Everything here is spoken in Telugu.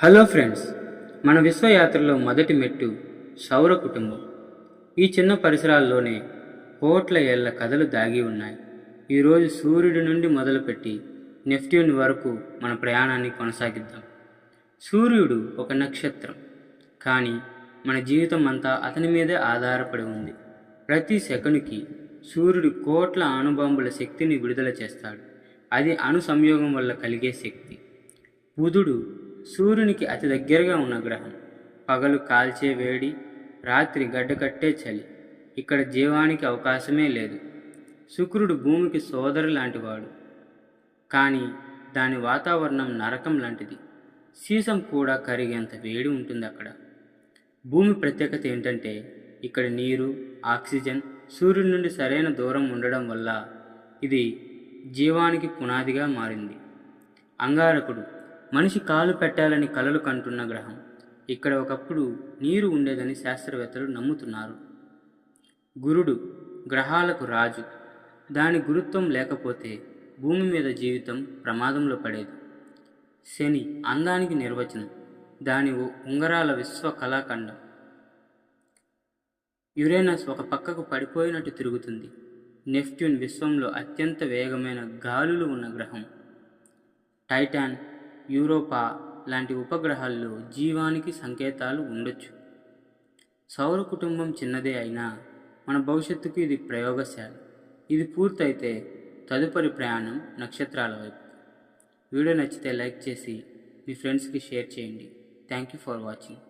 హలో ఫ్రెండ్స్, మన విశ్వయాత్రలో మొదటి మెట్టు సౌర కుటుంబం. ఈ చిన్న పరిసరాల్లోనే కోట్ల ఏళ్ల కథలు దాగి ఉన్నాయి. ఈరోజు సూర్యుడి నుండి మొదలుపెట్టి నెప్ట్యూన్ వరకు మన ప్రయాణాన్ని కొనసాగిద్దాం. సూర్యుడు ఒక నక్షత్రం, కానీ మన జీవితం అంతా అతని మీదే ఆధారపడి ఉంది. ప్రతి సెకనుకి సూర్యుడు కోట్ల అణుబాంబుల శక్తిని విడుదల చేస్తాడు. అది అణు సంయోగం వల్ల కలిగే శక్తి. బుధుడు సూర్యునికి అతి దగ్గరగా ఉన్న గ్రహం. పగలు కాల్చే వేడి, రాత్రి గడ్డకట్టే చలి. ఇక్కడ జీవానికి అవకాశమే లేదు. శుక్రుడు భూమికి సోదరు లాంటివాడు, కానీ దాని వాతావరణం నరకం లాంటిది. సీసం కూడా కరిగేంత వేడి ఉంటుంది అక్కడ. భూమి ప్రత్యేకత ఏంటంటే ఇక్కడ నీరు, ఆక్సిజన్ సూర్యుడి నుండి సరైన దూరం ఉండడం వల్ల ఇది జీవానికి పునాదిగా మారింది. అంగారకుడు మనిషి కాలు పెట్టాలని కలలు కంటున్న గ్రహం. ఇక్కడ ఒకప్పుడు నీరు ఉండేదని శాస్త్రవేత్తలు నమ్ముతున్నారు. గురుడు గ్రహాలకు రాజు. దాని గురుత్వం లేకపోతే భూమి మీద జీవితం ప్రమాదంలో పడేది. శని అందానికి నిర్వచనం. దాని ఉంగరాల విశ్వ కళాఖండం. యురేనస్ ఒక పక్కకు పడిపోయినట్టు తిరుగుతుంది. నెప్ట్యూన్ విశ్వంలో అత్యంత వేగమైన గాలులు ఉన్న గ్రహం. టైటాన్, యూరోపా లాంటి ఉపగ్రహాల్లో జీవానికి సంకేతాలు ఉండొచ్చు. సౌర కుటుంబం చిన్నదే అయినా మన భవిష్యత్తుకు ఇది ప్రయోగశాల. ఇది పూర్తయితే తదుపరి ప్రయాణం నక్షత్రాల వైపు. వీడియో నచ్చితే లైక్ చేసి మీ ఫ్రెండ్స్కి షేర్ చేయండి. Thank you for watching.